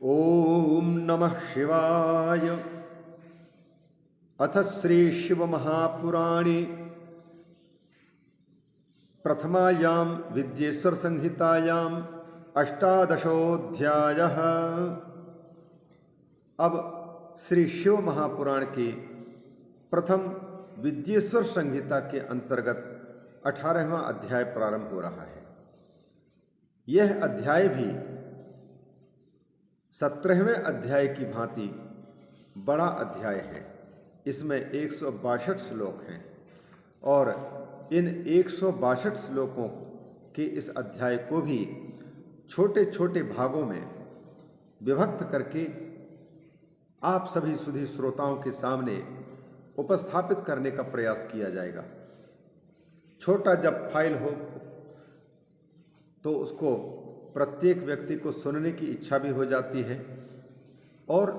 ओम नमः शिवाय। अथ श्री शिव महापुराणे प्रथमायां विद्येश्वर संहितायां अष्टादशोऽध्यायः। अब श्री शिव महापुराण के प्रथम विद्येश्वर संहिता के अंतर्गत 18वां अध्याय प्रारंभ हो रहा है। यह अध्याय भी 17वें अध्याय की भांति बड़ा अध्याय है। इसमें 162 श्लोक हैं और इन 162 श्लोकों के इस अध्याय को भी छोटे छोटे भागों में विभक्त करके आप सभी सुधी श्रोताओं के सामने उपस्थापित करने का प्रयास किया जाएगा। छोटा जब फाइल हो तो उसको प्रत्येक व्यक्ति को सुनने की इच्छा भी हो जाती है और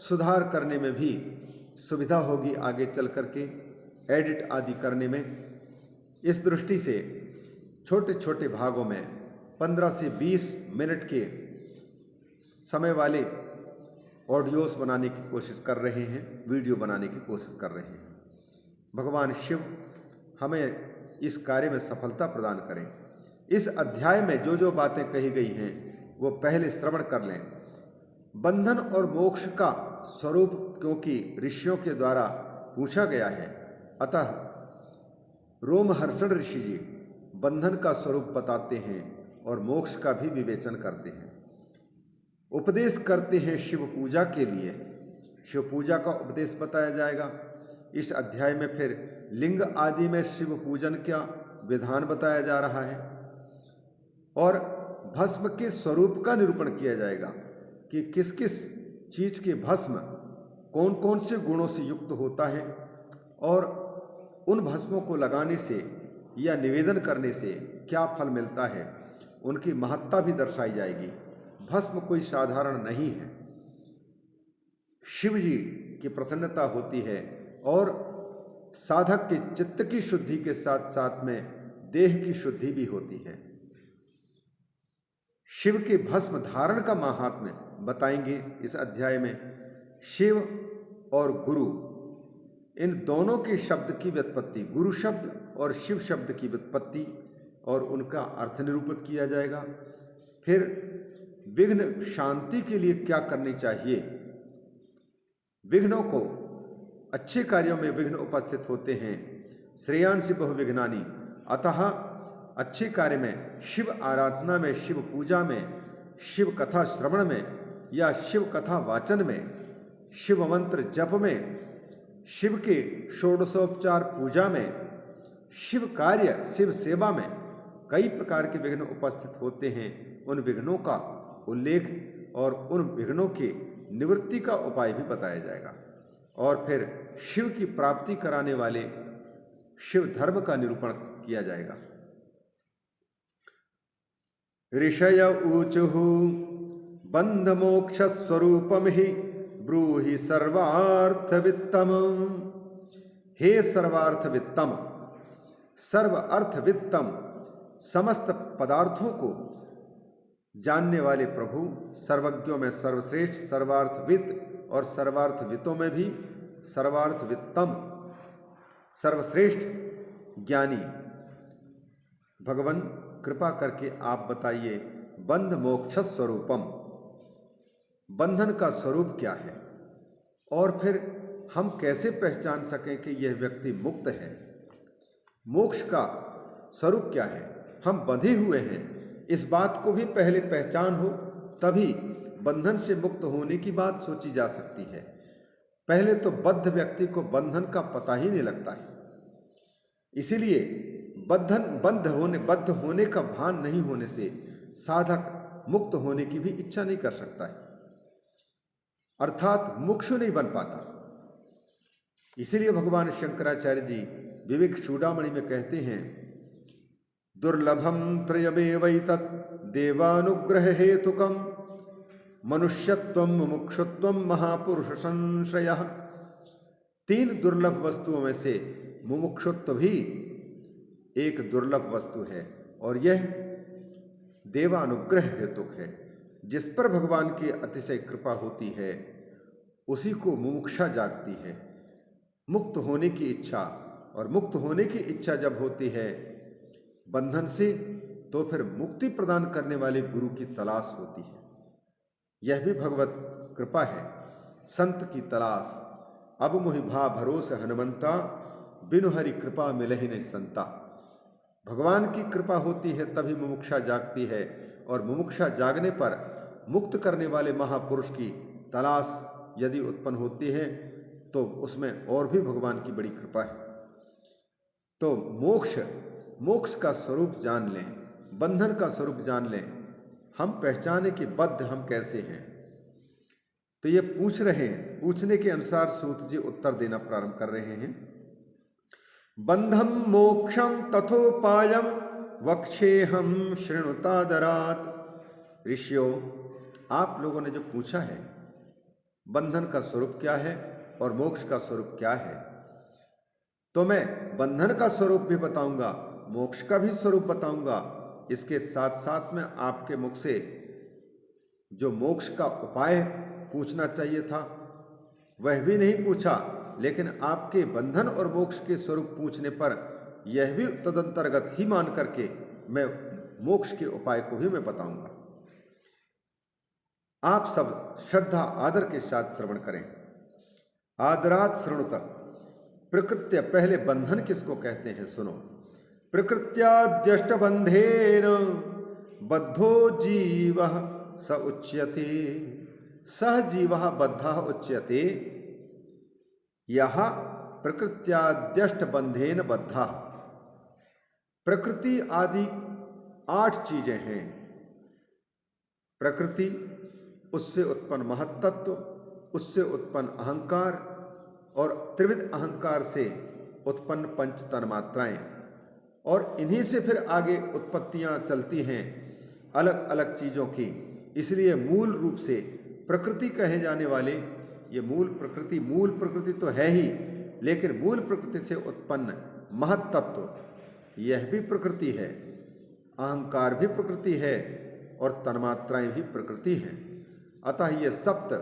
सुधार करने में भी सुविधा होगी आगे चल करके एडिट आदि करने में। इस दृष्टि से छोटे छोटे भागों में 15 से 20 मिनट के समय वाले ऑडियोस बनाने की कोशिश कर रहे हैं, वीडियो बनाने की कोशिश कर रहे हैं। भगवान शिव हमें इस कार्य में सफलता प्रदान करें। इस अध्याय में जो जो बातें कही गई हैं वो पहले श्रवण कर लें। बंधन और मोक्ष का स्वरूप क्योंकि ऋषियों के द्वारा पूछा गया है, अतः रोमहर्षण ऋषि जी बंधन का स्वरूप बताते हैं और मोक्ष का भी विवेचन करते हैं। उपदेश करते हैं शिव पूजा के लिए। शिव पूजा का उपदेश बताया जाएगा। इस अध्याय में फिर लिंग आदि में शिव पूजन का विधान बताया जा रहा है और भस्म के स्वरूप का निरूपण किया जाएगा कि किस किस चीज के भस्म कौन कौन से गुणों से युक्त होता है और उन भस्मों को लगाने से या निवेदन करने से क्या फल मिलता है, उनकी महत्ता भी दर्शाई जाएगी। भस्म कोई साधारण नहीं है। शिव जी की प्रसन्नता होती है और साधक के चित्त की शुद्धि के साथ साथ में देह की शुद्धि भी होती है। शिव के भस्म धारण का महात्म्य बताएंगे इस अध्याय में। शिव और गुरु इन दोनों के शब्द की व्युत्पत्ति, गुरु शब्द और शिव शब्द की व्युत्पत्ति और उनका अर्थ निरूपित किया जाएगा। फिर विघ्न शांति के लिए क्या करनी चाहिए। विघ्नों को, अच्छे कार्यों में विघ्न उपस्थित होते हैं। श्रेयांसि बहुविघ्नानि, अतः अच्छे कार्य में, शिव आराधना में, शिव पूजा में, शिव कथा श्रवण में या शिव कथा वाचन में, शिव मंत्र जप में, शिव के षोडशोपचार पूजा में, शिव कार्य, शिव सेवा में कई प्रकार के विघ्न उपस्थित होते हैं। उन विघ्नों का उल्लेख और उन विघ्नों के निवृत्ति का उपाय भी बताया जाएगा। और फिर शिव की प्राप्ति कराने वाले शिव धर्म का निरूपण किया जाएगा। ऋषय ऊचुः बंध मोक्ष स्वरूपम ही ब्रूहि सर्वार्थवित्तम। हे सर्वार्थवित्तम, सर्व अर्थवित्तम, समस्त पदार्थों को जानने वाले प्रभु, सर्वज्ञों में सर्वश्रेष्ठ, सर्वार्थवित्त और सर्वार्थवित्तों में भी सर्वार्थवित्तम, सर्वश्रेष्ठ ज्ञानी भगवान, कृपा करके आप बताइए बंध मोक्ष स्वरूपम, बंधन का स्वरूप क्या है और फिर हम कैसे पहचान सकें कि यह व्यक्ति मुक्त है। मोक्ष का स्वरूप क्या है। हम बंधे हुए हैं, इस बात को भी पहले पहचान हो तभी बंधन से मुक्त होने की बात सोची जा सकती है। पहले तो बद्ध व्यक्ति को बंधन का पता ही नहीं लगता है, इसीलिए बद्ध होने का भान नहीं होने से साधक मुक्त होने की भी इच्छा नहीं कर सकता है, अर्थात मुक्षु नहीं बन पाता। इसीलिए भगवान शंकराचार्य जी विवेक चूड़ामणि में कहते हैं, दुर्लभम त्रयमेवैतत् देवानुग्रह हेतुकम मनुष्यत्वम मुमुक्षुत्वम महापुरुष संश्रयः। 3 दुर्लभ वस्तुओं में से मुमुक्षुत्व भी एक दुर्लभ वस्तु है और यह देवानुग्रह हेतुक है। जिस पर भगवान की अतिशय कृपा होती है उसी को मुमुक्षा जागती है, मुक्त होने की इच्छा। और मुक्त होने की इच्छा जब होती है बंधन से, तो फिर मुक्ति प्रदान करने वाले गुरु की तलाश होती है। यह भी भगवत कृपा है। संत की तलाश अब मोहि भा भरोस हनुमंता, बिनु हरि कृपा मिलहि नहीं संता। भगवान की कृपा होती है तभी मुमुक्षा जागती है, और मुमुक्षा जागने पर मुक्त करने वाले महापुरुष की तलाश यदि उत्पन्न होती है तो उसमें और भी भगवान की बड़ी कृपा है। तो मोक्ष का स्वरूप जान लें, बंधन का स्वरूप जान लें, हम पहचाने कि बद्ध हम कैसे हैं। तो ये पूछ रहे हैं, पूछने के अनुसार सूत जी उत्तर देना प्रारंभ कर रहे हैं। बंधम मोक्षम तथोपायम वक्षेहम शृणुतादरात। ऋषियों, आप लोगों ने जो पूछा है बंधन का स्वरूप क्या है और मोक्ष का स्वरूप क्या है, तो मैं बंधन का स्वरूप भी बताऊंगा, मोक्ष का भी स्वरूप बताऊंगा। इसके साथ साथ में आपके मुख से जो मोक्ष का उपाय पूछना चाहिए था वह भी नहीं पूछा, लेकिन आपके बंधन और मोक्ष के स्वरूप पूछने पर यह भी तदंतर्गत ही मान करके मैं मोक्ष के उपाय को भी मैं बताऊंगा। आप सब श्रद्धा आदर के साथ श्रवण करें। आदरात श्रृणुत। प्रकृत्य, पहले बंधन किसको कहते हैं सुनो। प्रकृत्याद्यष्ट बंधेन बद्धो जीव स उच्यते, सह जीव बद्ध उच्यते। यह प्रकृत्याद्यष्ट बंधेन बद्ध। प्रकृति आदि 8 चीजें हैं। प्रकृति, उससे उत्पन्न महत्तत्व, उससे उत्पन्न अहंकार और त्रिविध अहंकार से उत्पन्न पंच तन्मात्राएं, और इन्हीं से फिर आगे उत्पत्तियां चलती हैं अलग अलग चीजों की। इसलिए मूल रूप से प्रकृति कहे जाने वाले ये मूल प्रकृति तो है ही, लेकिन मूल प्रकृति से उत्पन्न महत्तत्व यह भी प्रकृति है, अहंकार भी प्रकृति है और तन्मात्राएं भी प्रकृति हैं। अतः ये सप्त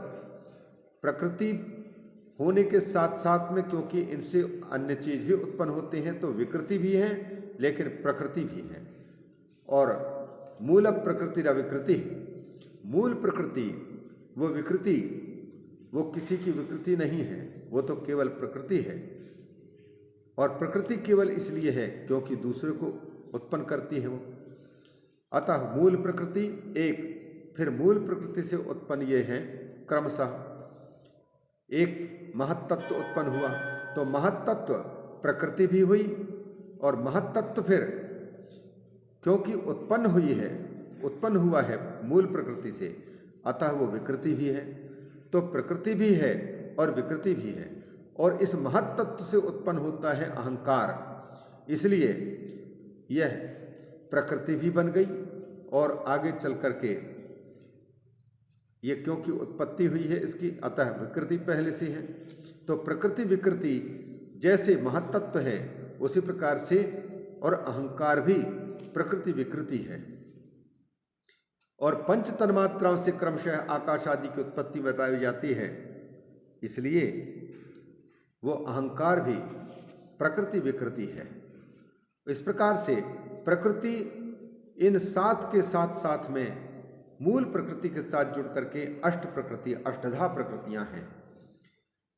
प्रकृति होने के साथ साथ में, क्योंकि इनसे अन्य चीज भी उत्पन्न होते हैं, तो विकृति भी है लेकिन प्रकृति भी है। और मूल प्रकृति र विकृति, मूल प्रकृति वो विकृति, वो किसी की विकृति नहीं है, वो तो केवल प्रकृति है। और प्रकृति केवल इसलिए है क्योंकि दूसरे को उत्पन्न करती है वो। अतः मूल प्रकृति एक, फिर मूल प्रकृति से उत्पन्न ये हैं क्रमशः एक महत्तत्व उत्पन्न हुआ, तो महत्तत्व प्रकृति भी हुई, और महत्तत्व फिर क्योंकि उत्पन्न हुआ है मूल प्रकृति से, अतः वो विकृति भी है। तो प्रकृति भी है और विकृति भी है, और इस महत्तत्व से उत्पन्न होता है अहंकार, इसलिए यह प्रकृति भी बन गई। और आगे चल करके ये क्योंकि उत्पत्ति हुई है इसकी, अतः विकृति पहले से है। तो प्रकृति विकृति जैसे महत्तत्व है उसी प्रकार से और अहंकार भी प्रकृति विकृति है। और पंच तन्मात्राओं से क्रमशः आकाश आदि की उत्पत्ति बताई जाती है, इसलिए वो अहंकार भी प्रकृति विकृति है। इस प्रकार से प्रकृति इन 7 के साथ साथ में मूल प्रकृति के साथ जुड़ करके अष्टधा प्रकृतियां हैं।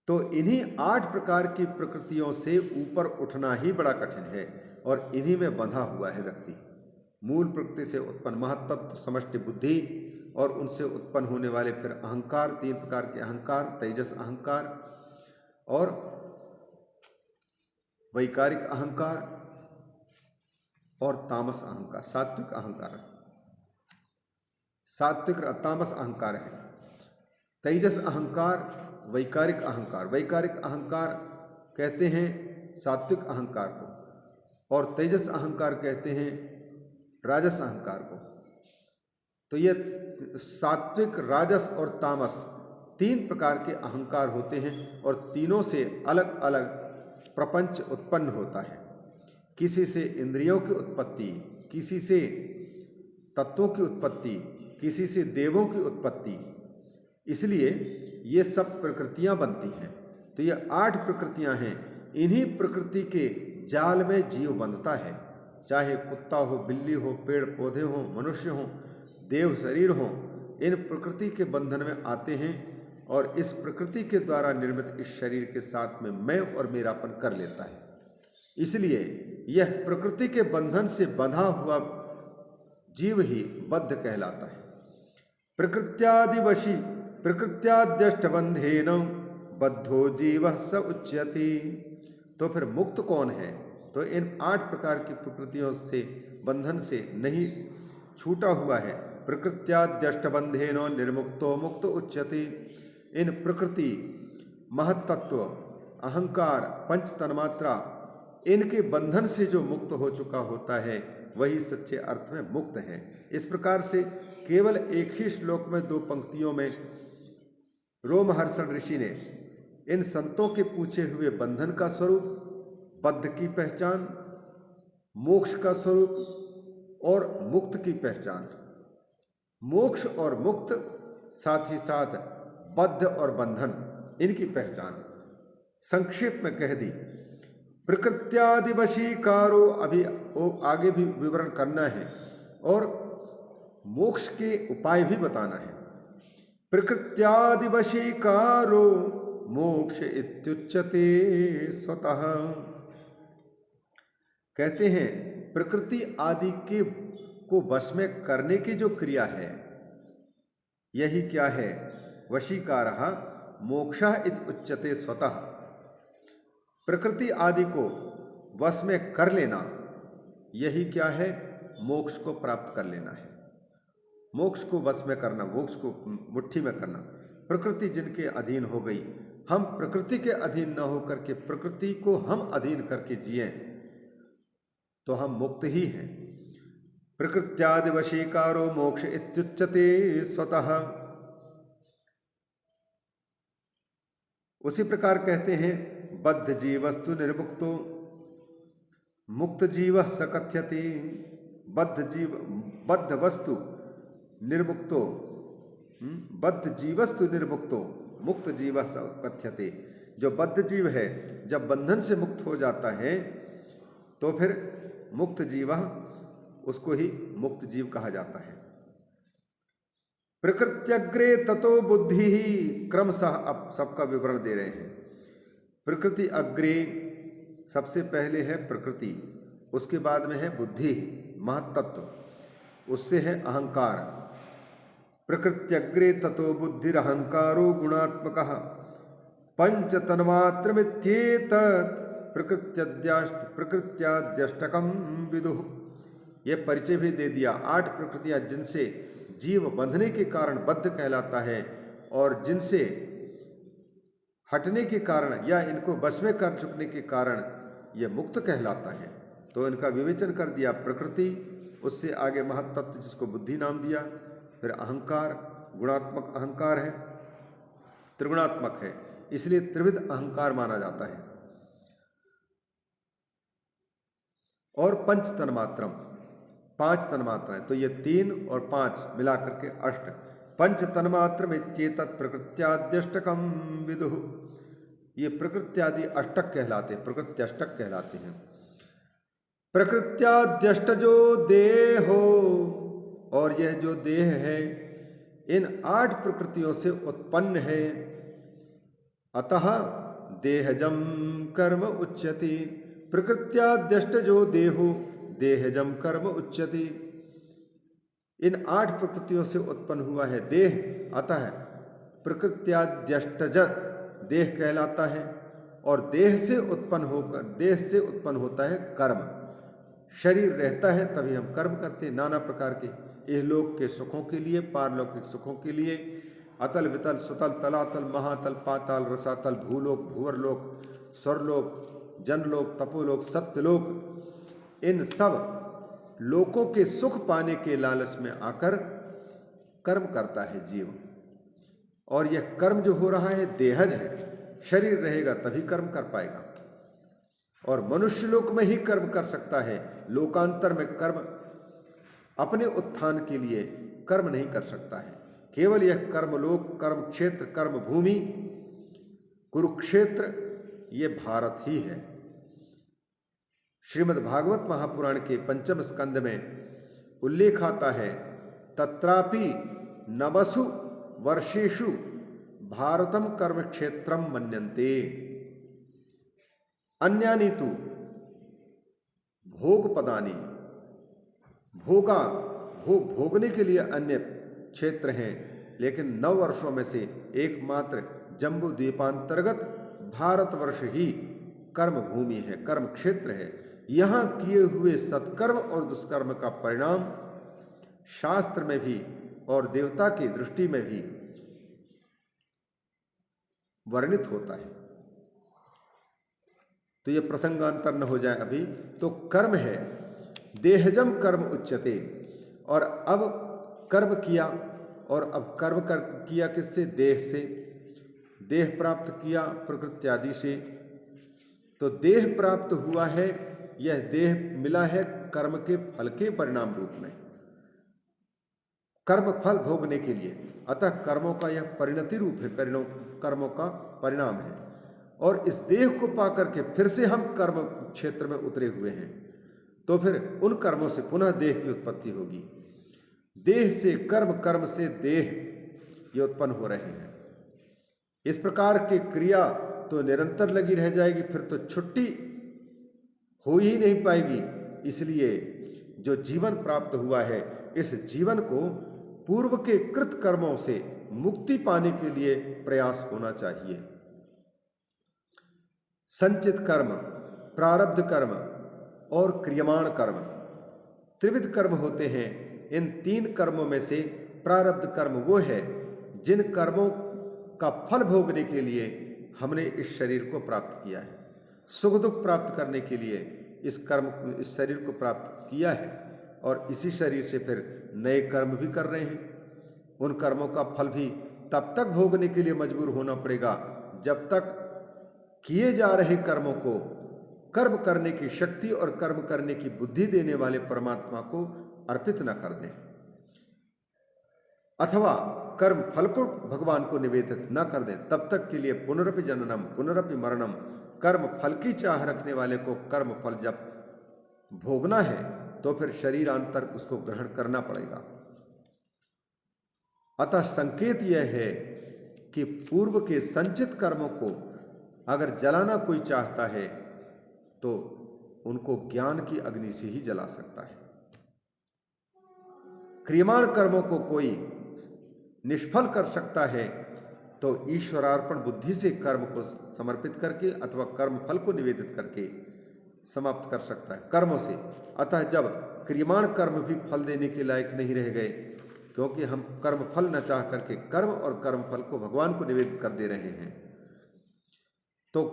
तो इन्हीं 8 प्रकार की प्रकृतियों से ऊपर उठना ही बड़ा कठिन है, और इन्हीं में बंधा हुआ है व्यक्ति। मूल प्रकृति से उत्पन्न महत्तत्व, समष्टि बुद्धि, और उनसे उत्पन्न होने वाले फिर अहंकार, 3 प्रकार के अहंकार, तेजस अहंकार और वैकारिक अहंकार और तामस अहंकार, सात्विक अहंकार। सात्विक और तामस अहंकार है। तेजस अहंकार, वैकारिक अहंकार। वैकारिक अहंकार कहते हैं सात्विक अहंकार को, और तेजस अहंकार कहते हैं राजस अहंकार को। तो ये सात्विक, राजस और तामस 3 प्रकार के अहंकार होते हैं, और तीनों से अलग अलग प्रपंच उत्पन्न होता है। किसी से इंद्रियों की उत्पत्ति, किसी से तत्वों की उत्पत्ति, किसी से देवों की उत्पत्ति, इसलिए ये सब प्रकृतियां बनती हैं। तो ये 8 प्रकृतियां हैं। इन्हीं प्रकृति के जाल में जीव बंधता है, चाहे कुत्ता हो, बिल्ली हो, पेड़ पौधे हो, मनुष्य हो, देव शरीर हो, इन प्रकृति के बंधन में आते हैं और इस प्रकृति के द्वारा निर्मित इस शरीर के साथ में मैं और मेरापन कर लेता है। इसलिए यह प्रकृति के बंधन से बंधा हुआ जीव ही बद्ध कहलाता है। प्रकृत्यादिवशी प्रकृत्याद्यष्टबंधेन बद्धो जीवः स उच्यते। तो फिर मुक्त कौन है? तो इन 8 प्रकार की प्रकृतियों से, बंधन से नहीं छूटा हुआ है। प्रकृत्याद्यष्टबंधेन निर्मुक्तो मुक्त उच्यते। इन प्रकृति, महत्तत्व, अहंकार, पंच तन्मात्रा, इनके बंधन से जो मुक्त हो चुका होता है वही सच्चे अर्थ में मुक्त है। इस प्रकार से केवल एक ही श्लोक में 2 पंक्तियों में रोमहर्षण ऋषि ने इन संतों के पूछे हुए बंधन का स्वरूप, बद्ध की पहचान, मोक्ष का स्वरूप और मुक्त की पहचान, मोक्ष और मुक्त, साथ ही साथ बद्ध और बंधन, इनकी पहचान संक्षेप में कह दी। प्रकृत्यादिवशीकारो, अभी आगे भी विवरण करना है और मोक्ष के उपाय भी बताना है। प्रकृत्यादिवशीकारो मोक्ष इत्युच्यते स्वतः। कहते हैं प्रकृति आदि के को वश में करने की जो क्रिया है, यही क्या है? वशीकारः मोक्षः इति उच्यते स्वतः। प्रकृति आदि को वश में कर लेना, यही क्या है? मोक्ष को प्राप्त कर लेना है। मोक्ष को वश में करना, मोक्ष को मुट्ठी में करना। प्रकृति जिनके अधीन हो गई, हम प्रकृति के अधीन न होकर के प्रकृति को हम अधीन करके जिए तो हम मुक्त ही हैं। प्रकृत्यादिवशीकारो मोक्ष इत्युच्यते स्वतः। उसी प्रकार कहते हैं बद्ध जीवस्तु निर्मुक्तो मुक्त जीव स कथ्यते। बद्ध वस्तु निर्मुक्तो, बद्ध जीवस्तु निर्मुक्तो मुक्त जीव स कथ्यते। जो बद्ध जीव है जब बंधन से मुक्त हो जाता है तो फिर मुक्त जीव, उसको ही मुक्त जीव कहा जाता है। प्रकृत्यग्रे ततो बुद्धि ही, क्रमशः अब सबका विवरण दे रहे हैं। प्रकृति अग्रे, सबसे पहले है प्रकृति, उसके बाद में है बुद्धि, महत्तत्व, उससे है अहंकार। प्रकृत्यग्रे ततो बुद्धिरहंकारो गुणात्मकः पंच तन्मात्रमित्येतत् प्रकृत्याद्यष्टकं विदुः। ये परिचय भी दे दिया। 8 प्रकृतियां जिनसे जीव बंधने के कारण बद्ध कहलाता है और जिनसे हटने के कारण या इनको वश में कर चुकने के कारण ये मुक्त कहलाता है। तो इनका विवेचन कर दिया। प्रकृति, उससे आगे महत्तत्व जिसको बुद्धि नाम दिया, फिर अहंकार, गुणात्मक अहंकार है, त्रिगुणात्मक है, इसलिए त्रिविध अहंकार माना जाता है। और पंच तन्मात्रम, 5 तन्मात्राएं, तो ये 3 और 5 मिलाकर के 8। पंच तन्मात्रम इत्येतत् प्रकृत्याद्यष्टकं विदुः। ये प्रकृत्यादि अष्टक कहलाते हैं, प्रकृत्यष्टक कहलाते हैं। प्रकृत्याद्यष्टजो देहो, और यह जो देह है इन 8 प्रकृतियों से उत्पन्न है। अतः देहजम कर्म उच्यते। प्रकृत्याद्यष्टजो देहो देहजम कर्म उच्यते। इन 8 प्रकृतियों से उत्पन्न हुआ है देह, अतः प्रकृत्याद्यष्टज देह कहलाता है। और देह से उत्पन्न होता है कर्म। शरीर रहता है तभी हम कर्म करते हैं, नाना प्रकार के इहलोक के सुखों के लिए, पारलौकिक सुखों के लिए। अतल वितल सुतल तलातल महातल पाताल रसातल भूलोक भूवरलोक स्वर्लोक जनलोक तपोलोक सत्यलोक, इन सब लोकों के सुख पाने के लालच में आकर कर्म करता है जीव। और यह कर्म जो हो रहा है देहज है। शरीर रहेगा तभी कर्म कर पाएगा और मनुष्य लोक में ही कर्म कर सकता है। लोकांतर में कर्म अपने उत्थान के लिए कर्म नहीं कर सकता है। केवल यह कर्मलोक, कर्म क्षेत्र, कर्म भूमि, कुरुक्षेत्र, ये भारत ही है। श्रीमद् भागवत महापुराण के पंचम स्कंद में उल्लेख आता है, तत्रापि नवसु वर्षेषु भारतम कर्म क्षेत्रम मन्यन्ते अन्यानि तु भोग पदानी। भोगने के लिए अन्य क्षेत्र हैं, लेकिन 9 वर्षों में से एकमात्र जम्बू द्वीपांतर्गत भारतवर्ष ही कर्म भूमि है, कर्म क्षेत्र है। यहाँ किए हुए सत्कर्म और दुष्कर्म का परिणाम शास्त्र में भी और देवता की दृष्टि में भी वर्णित होता है। तो ये प्रसंगांतर न हो जाए अभी। तो कर्म है, देहजम कर्म उच्यते। और अब कर्म किया, और अब कर्म किया किससे? देह से। देह प्राप्त किया प्रकृति आदि से। तो देह प्राप्त हुआ है, यह देह मिला है कर्म के फल के परिणाम रूप में, कर्म फल भोगने के लिए। अतः कर्मों का यह परिणति रूप है, कर्मों का परिणाम है। और इस देह को पाकर के फिर से हम कर्म क्षेत्र में उतरे हुए हैं, तो फिर उन कर्मों से पुनः देह की उत्पत्ति होगी। देह से कर्म, कर्म से देह, ये उत्पन्न हो रहे हैं। इस प्रकार की क्रिया तो निरंतर लगी रह जाएगी, फिर तो छुट्टी हो ही नहीं पाएगी। इसलिए जो जीवन प्राप्त हुआ है, इस जीवन को पूर्व के कृत कर्मों से मुक्ति पाने के लिए प्रयास होना चाहिए। संचित कर्म, प्रारब्ध कर्म और क्रियमाण कर्म, त्रिविध कर्म होते हैं। इन 3 कर्मों में से प्रारब्ध कर्म वो है जिन कर्मों का फल भोगने के लिए हमने इस शरीर को प्राप्त किया है, सुख दुख प्राप्त करने के लिए इस शरीर को प्राप्त किया है, और इसी शरीर से फिर नए कर्म भी कर रहे हैं। उन कर्मों का फल भी तब तक भोगने के लिए मजबूर होना पड़ेगा जब तक किए जा रहे कर्मों को कर्म करने की शक्ति और कर्म करने की बुद्धि देने वाले परमात्मा को अर्पित न कर दें, अथवा कर्म फल को भगवान को निवेदित न कर दें। तब तक के लिए पुनरपि जननम पुनरपि मरणम, कर्म फल की चाह रखने वाले को कर्म फल जब भोगना है तो फिर शरीरांतर उसको ग्रहण करना पड़ेगा। अतः संकेत यह है कि पूर्व के संचित कर्मों को अगर जलाना कोई चाहता है तो उनको ज्ञान की अग्नि से ही जला सकता है। क्रियमाण कर्मों को कोई निष्फल कर सकता है तो ईश्वरार्पण बुद्धि से कर्म को समर्पित करके अथवा कर्म फल को निवेदित करके समाप्त कर सकता है कर्मों से। अतः जब क्रियमाण कर्म भी फल देने के लायक नहीं रह गए, क्योंकि हम कर्म फल न चाह करके कर्म और कर्म फल को भगवान को निवेदित कर दे रहे हैं, तो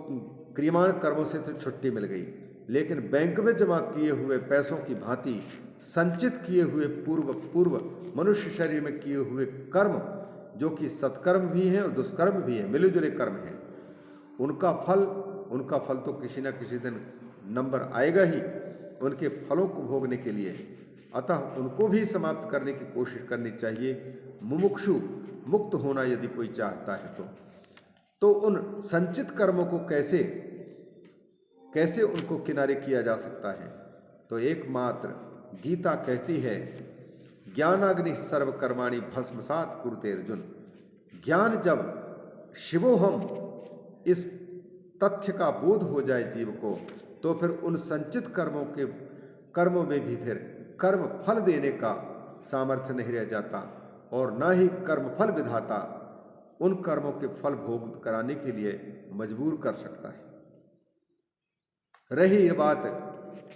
क्रियमाण कर्मों से तो छुट्टी मिल गई। लेकिन बैंक में जमा किए हुए पैसों की भांति संचित किए हुए पूर्व मनुष्य शरीर में किए हुए कर्म, जो कि सत्कर्म भी हैं और दुष्कर्म भी हैं, मिले जुले कर्म हैं, उनका फल तो किसी न किसी दिन नंबर आएगा ही उनके फलों को भोगने के लिए। अतः उनको भी समाप्त करने की कोशिश करनी चाहिए। मुमुक्षु मुक्त होना यदि कोई चाहता है तो उन संचित कर्मों को कैसे उनको किनारे किया जा सकता है? तो एकमात्र गीता कहती है, ज्ञानाग्नि सर्वकर्माणि भस्मसात कुरुते अर्जुन। ज्ञान जब शिवोहम इस तथ्य का बोध हो जाए जीव को, तो फिर उन संचित कर्मों में भी फिर कर्म फल देने का सामर्थ्य नहीं रह जाता, और न ही कर्म फल विधाता उन कर्मों के फल भोग कराने के लिए मजबूर कर सकता है। रही बात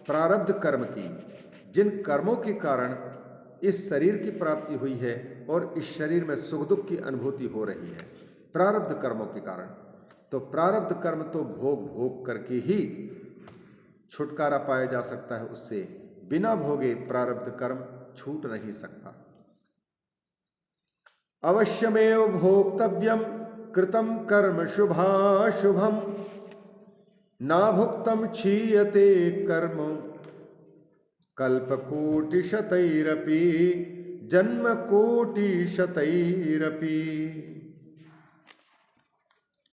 प्रारब्ध कर्म की, जिन कर्मों के कारण इस शरीर की प्राप्ति हुई है और इस शरीर में सुख दुख की अनुभूति हो रही है, प्रारब्ध कर्मों के कारण, तो प्रारब्ध कर्म तो भोग करके ही छुटकारा पाया जा सकता है। उससे बिना भोगे प्रारब्ध कर्म छूट नहीं सकता। अवश्यमेव भोक्तव्यम कृतम कर्म शुभाशुभम, ना भुक्तम क्षीयते कर्म कल्पकोटिशतैरपि जन्म कोटि शतैरपि।